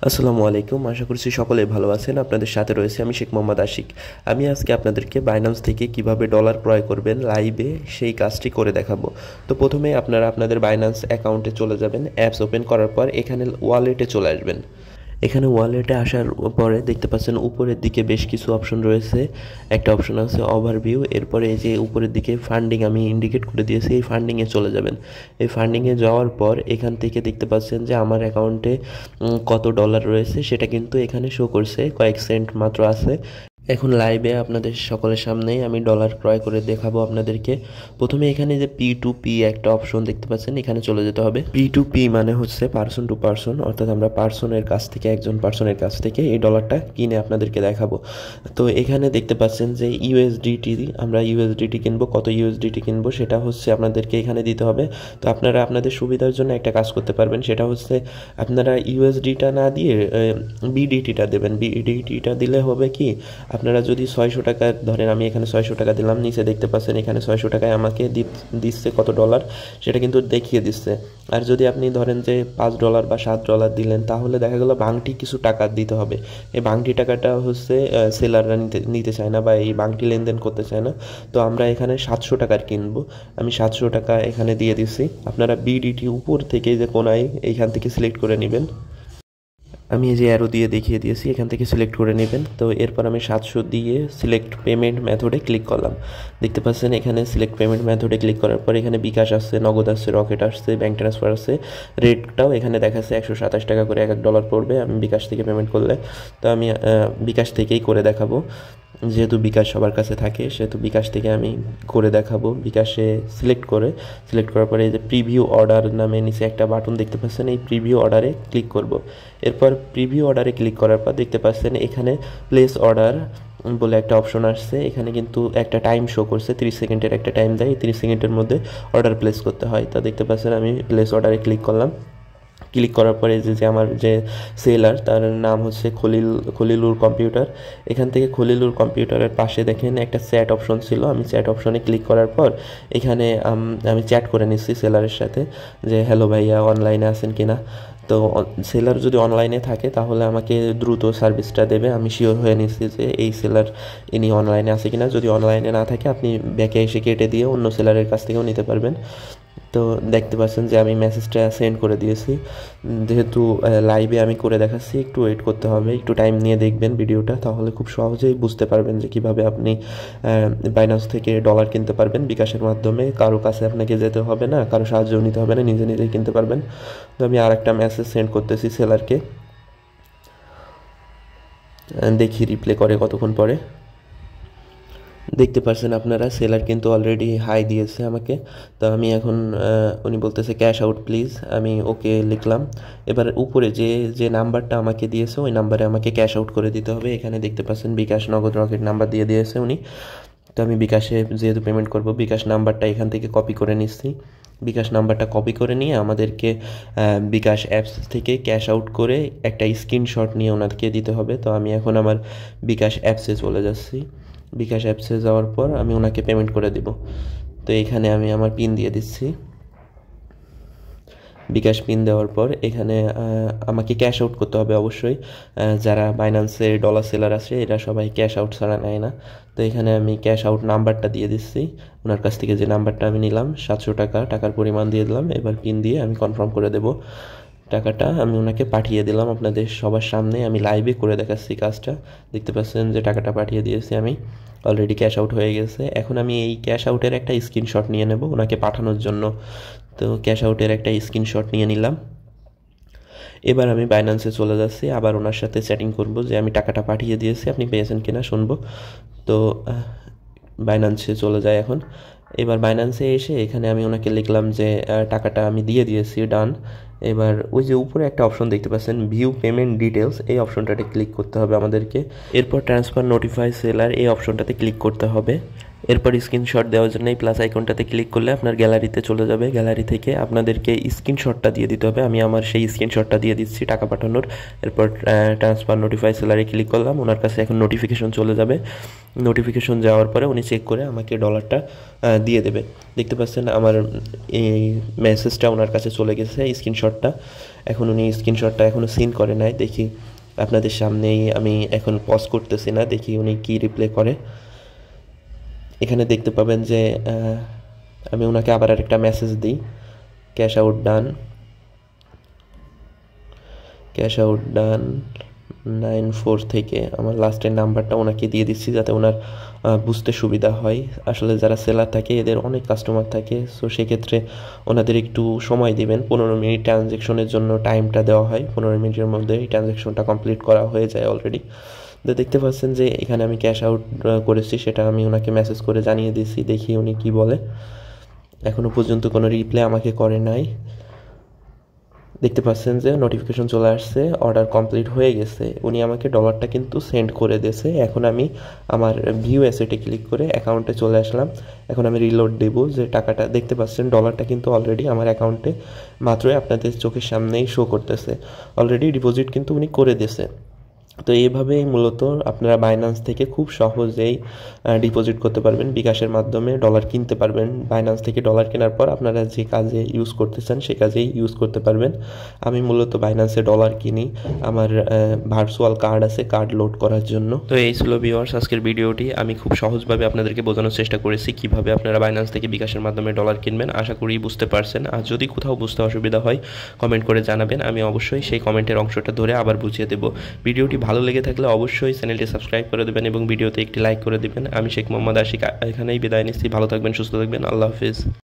আসসালামু আলাইকুম। আশা করছি সকলেই ভালো আছেন। আপনাদের সাথে রয়েছে আমি শেখ মোহাম্মদ আশিক। আমি আজকে আপনাদেরকে বাইন্যান্স থেকে কিভাবে ডলার ক্রয় করবেন লাইভে সেই কাজটি করে দেখাবো। তো প্রথমে আপনারা আপনাদের বাইন্যান্স অ্যাকাউন্টে চলে যাবেন। অ্যাপস ওপেন করার পর এখানে ওয়ালেটে চলে আসবেন। এখানে ওয়ালেটে আসার পরে দেখতে পাচ্ছেন উপরের দিকে বেশ কিছু অপশন রয়েছে। একটা অপশন আছে ওভারভিউ, এরপরে এই যে উপরের দিকে ফান্ডিং আমি ইন্ডিকেট করে দিয়েছি, এই ফান্ডিংয়ে চলে যাবেন। এই ফান্ডিংয়ে যাওয়ার পর এখান থেকে দেখতে পাচ্ছেন যে আমার অ্যাকাউন্টে কত ডলার রয়েছে সেটা কিন্তু এখানে শো করছে, কয়েক সেন্ট মাত্র আছে। এখন লাইভে আপনাদের সকলের সামনেই আমি ডলার ক্রয় করে দেখাবো আপনাদেরকে। প্রথমে এখানে যে P2P একটা অপশন দেখতে পাচ্ছেন, এখানে চলে যেতে হবে। P2P মানে হচ্ছে পার্সন টু পার্সন, অর্থাৎ আমরা পার্সনের কাছ থেকে, একজন পার্সনের কাছ থেকে এই ডলারটা কিনে আপনাদেরকে দেখাবো। তো এখানে দেখতে পাচ্ছেন যে ইউএসডিটি, আমরা ইউএসডিটি কিনবো, কত ইউএসডিটি কিনবো সেটা হচ্ছে আপনাদেরকে এখানে দিতে হবে। তো আপনারা আপনাদের সুবিধার জন্য একটা কাজ করতে পারবেন, সেটা হচ্ছে আপনারা ইউএসডিটা না দিয়ে বিডিটিটা দেবেন। বিডিটিটা দিলে হবে কি, আপনারা যদি 600 টাকা ধরেন, আমি এখানে 600 টাকা দিলাম, নিচে দেখতে পাচ্ছেন এখানে 600 টাকায় আমাকে দিচ্ছে কত ডলার সেটা কিন্তু দেখিয়ে দিচ্ছে। আর যদি আপনি ধরেন যে $5 বা $7 দিলেন, তাহলে দেখা গেল ভাঙটি কিছু টাকা দিতে হবে। এই ভাঙটি টাকাটা হচ্ছে সেলাররা নিতে চায় না, বা এই ভাঙটি লেনদেন করতে চায় না। তো আমরা এখানে 700 টাকার কিনবো, আমি 700 টাকা এখানে দিয়ে দিচ্ছি। আপনারা বিডিটি উপর থেকে যে কোনায় এইখান থেকে সিলেক্ট করে নেবেন। আমি এই যে অ্যারো দিয়ে দেখিয়ে দিয়েছি, এখান থেকে সিলেক্ট করে নেবেন। তো এরপর আমি 700 দিয়ে সিলেক্ট পেমেন্ট মেথডে ক্লিক করলাম। দেখতে পাচ্ছেন এখানে সিলেক্ট পেমেন্ট মেথডে ক্লিক করার পর এখানে বিকাশ আসছে, নগদ আসছে, রকেট আসছে, ব্যাঙ্ক ট্রান্সফার আসছে। রেটটাও এখানে দেখাচ্ছে 127 টাকা করে $1 পড়বে আমি বিকাশ থেকে পেমেন্ট করলে। তো আমি বিকাশ থেকেই করে দেখাবো, যেহেতু বিকাশ সবার কাছে থাকে সেহেতু বিকাশ থেকে আমি করে দেখাবো। বিকাশে সিলেক্ট করার পরে এই যে প্রিভিউ অর্ডার নামে নিচে একটা বাটন দেখতে পাচ্ছেন, এই প্রিভিউ অর্ডারে ক্লিক করব। এরপর প্রিভিউ অর্ডারে ক্লিক করার পর দেখতে পাচ্ছেন এখানে প্লেস অর্ডার বলে একটা অপশন আসছে। এখানে কিন্তু একটা টাইম শো করছে, 30 সেকেন্ডের একটা টাইম দেয়, 30 সেকেন্ডের মধ্যে অর্ডার প্লেস করতে হয়। তা দেখতে পাচ্ছেন আমি প্লেস অর্ডারে ক্লিক করলাম। ক্লিক করার পরে যে আমার যে সেলার, তার নাম হচ্ছে খলিলুর কম্পিউটার। এখান থেকে খলিলুর কম্পিউটারের পাশে দেখেন একটা চ্যাট অপশন ছিল, আমি চ্যাট অপশনে ক্লিক করার পর এখানে আমি চ্যাট করে নিচ্ছি সেলারের সাথে যে হ্যালো ভাইয়া, অনলাইনে আছেন কিনা। তো সেলার যদি অনলাইনে থাকে তাহলে আমাকে দ্রুত সার্ভিসটা দেবে, আমি শিওর হয়ে নিচ্ছি যে এই সেলার ইনি অনলাইনে আছে কিনা। যদি অনলাইনে না থাকে আপনি ব্যাকে এসে কেটে দিয়ে অন্য সেলারের কাছ থেকেও নিতে পারবেন। তো দেখতে পাচ্ছেন যে আমি মেসেজটা সেন্ড করে দিয়েছি। যেহেতু লাইভে আমি করে দেখাচ্ছি, একটু ওয়েট করতে হবে, একটু টাইম নিয়ে দেখবেন ভিডিওটা, তাহলে খুব সহজেই বুঝতে পারবেন যে কীভাবে আপনি বাইন্যান্স থেকে ডলার কিনতে পারবেন বিকাশের মাধ্যমে। কারো কাছে আপনাকে যেতে হবে না, কারো সাহায্য নিতে হবে না, নিজে নিজেই কিনতে পারবেন। তো আমি আর একটা মেসেজ সেন্ড করতেছি সেলারকে, দেখি রিপ্লে করে কতক্ষণ পরে। দেখতে পাচ্ছেন আপনারা সেলার কিন্তু অলরেডি হাই দিয়েছে আমাকে। তো আমি এখন উনি বলতেছে ক্যাশ আউট প্লিজ, আমি ওকে লিখলাম। এবার উপরে যে নাম্বারটা আমাকে দিয়েছে ওই নাম্বারে আমাকে ক্যাশ আউট করে দিতে হবে। এখানে দেখতে পাচ্ছেন বিকাশ, নগদ, রকেট নাম্বার দিয়ে দিয়েছে উনি। তো আমি বিকাশে যেহেতু পেমেন্ট করব, বিকাশ নাম্বারটা এখান থেকে কপি করে নিচ্ছি। বিকাশ নাম্বারটা কপি করে নিয়ে আমাদেরকে বিকাশ অ্যাপস থেকে ক্যাশ আউট করে একটা স্ক্রিনশট নিয়ে ওনাদেরকে দিতে হবে। তো আমি এখন আমার বিকাশ অ্যাপসে চলে যাচ্ছি। বিকাশ অ্যাপসে যাওয়ার পর আমি ওনাকে পেমেন্ট করে দেব। তো এখানে আমি আমার পিন দিয়ে দিচ্ছি। বিকাশ পিন দেওয়ার পর এখানে আমাকে ক্যাশ আউট করতে হবে অবশ্যই। যারা বাইন্যান্সে ডলার সেলার আছে এরা সবাই ক্যাশ আউট ছাড়া নেয় না। তো এখানে আমি ক্যাশ আউট নাম্বারটা দিয়ে দিচ্ছি, ওনার কাছ থেকে যে নাম্বারটা আমি নিলাম 700 টাকা, টাকার পরিমাণ দিয়ে দিলাম। এবার পিন দিয়ে আমি কনফার্ম করে দেব। টাকাটা আমি ওনাকে পাঠিয়ে দিলাম, আপনাদের সবার সামনে আমি লাইভে করে দেখাচ্ছি কাজটা। দেখতে পাচ্ছেন যে টাকাটা পাঠিয়ে দিয়েছি আমি, অলরেডি ক্যাশ আউট হয়ে গেছে। এখন আমি এই ক্যাশ আউটের একটা স্ক্রিনশট নিয়ে নেব ওনাকে পাঠানোর জন্য। তো ক্যাশ আউটের একটা স্ক্রিনশট নিয়ে নিলাম। এবার আমি বাইন্যান্সে চলে যাচ্ছি, আবার ওনার সাথে চ্যাটিং করব যে আমি টাকাটা পাঠিয়ে দিয়েছি, আপনি পেয়েছেন কিনা শুনবো। তো বাইন্যান্সে চলে যায় এখন। এবার বাইন্যান্সে এসে এখানে আমি ওনাকে লিখলাম যে টাকাটা আমি দিয়ে দিয়েছি, ডান। এবার ওই যে উপরে একটা অপশন দেখতে পাচ্ছেন ভিউ পেমেন্ট ডিটেলস, এই অপশনটাতে ক্লিক করতে হবে আমাদেরকে। এরপর ট্রান্সফার নোটিফাই সেলার, এই অপশনটাতে ক্লিক করতে হবে। এরপর স্ক্রিনশট দেওয়ার জন্য এই প্লাস আইকনটাতে ক্লিক করলে আপনার গ্যালারিতে চলে যাবে। গ্যালারি থেকে আপনাদেরকে স্ক্রিনশটটা দিয়ে দিতে হবে। আমি আমার সেই স্ক্রিনশটটা দিয়ে দিচ্ছি টাকা পাঠানোর। এরপর ট্রান্সফার নোটিফাই সেলারে ক্লিক করলাম। ওনার কাছে এখন নোটিফিকেশন চলে যাবে। নোটিফিকেশন যাওয়ার পরে উনি চেক করে আমাকে ডলারটা দিয়ে দেবে। দেখতে পাচ্ছেন আমার এই মেসেজটা ওনার কাছে চলে গেছে, স্ক্রিনশটটা। এখন উনি স্ক্রিনশটটা এখনও সিন করে নাই। দেখি আপনাদের সামনেই আমি এখন পজ করতেছি না, দেখি উনি কী রিপ্লাই করে। এখানে দেখতে পাবেন যে আমি ওনাকে আবার আরেকটা মেসেজ দিই, ক্যাশ আউট ডান 94 থেকে আমার লাস্টের নাম্বারটা ওনাকে দিয়ে দিচ্ছি, যাতে ওনার বুঝতে সুবিধা হয়। আসলে যারা সেলার থাকে এদের অনেক কাস্টমার থাকে, সো সেক্ষেত্রে ওনাদের একটু সময় দিবেন। 15 মিনিট ট্রানজ্যাকশনের জন্য টাইমটা দেওয়া হয়। 15 মিনিটের মধ্যে এই ট্রানজ্যাকশনটা কমপ্লিট করা হয়ে যায় অলরেডি। তো দেখতে পাচ্ছেন যে এখানে আমি ক্যাশ আউট করেছি, সেটা আমি ওনাকে মেসেজ করে জানিয়ে দিয়েছি। দেখি উনি কি বলে। এখনও পর্যন্ত কোনো রিপ্লাই আমাকে করে নাই। দেখতে পাচ্ছেন যে নোটিফিকেশন চলে আসছে, অর্ডার কমপ্লিট হয়ে গেছে। উনি আমাকে ডলারটা কিন্তু সেন্ড করে দিয়েছে। এখন আমি আমার ভিউ অ্যাসেটে ক্লিক করে অ্যাকাউন্টে চলে আসলাম। এখন আমি রিলোড দেবো যে টাকাটা। দেখতে পাচ্ছেন ডলারটা কিন্তু অলরেডি আমার অ্যাকাউন্টে মাত্রই আপনাদের চোখের সামনেই শো করতেছে। অলরেডি ডিপোজিট কিন্তু উনি করে দিয়েছে। তো এইভাবেই মূলত আপনারা বাইন্যান্স থেকে খুব সহজেই ডিপোজিট করতে পারবেন, বিকাশের মাধ্যমে ডলার কিনতে পারবেন। বাইন্যান্স থেকে ডলার কেনার পর আপনারা যে কাজে ইউজ করতে চান সে কাজেই ইউজ করতে পারবেন। আমি মূলত বাইন্যান্সে ডলার কিনি, আমার ভার্চুয়াল কার্ড আছে কার্ড লোড করার জন্য। তো এই ছিল ভিউয়ার্স আজকের ভিডিওটি। আমি খুব সহজভাবে আপনাদেরকে বোঝানোর চেষ্টা করেছি কীভাবে আপনারা বাইন্যান্স থেকে বিকাশের মাধ্যমে ডলার কিনবেন। আশা করি বুঝতে পারছেন। আর যদি কোথাও বুঝতে অসুবিধা হয় কমেন্ট করে জানাবেন, আমি অবশ্যই সেই কমেন্টের অংশটা ধরে আবার বুঝিয়ে দেবো। ভিডিওটি ভালো লেগে থাকলে অবশ্যই চ্যানেলটি সাবস্ক্রাইব করে দেবেন এবং ভিডিওতে একটি লাইক করে দেবেন। আমি শেখ মোহাম্মদ আশিক এখানেই বিদায় নিচ্ছি। ভালো থাকবেন, সুস্থ থাকবেন। আল্লাহ হাফিজ।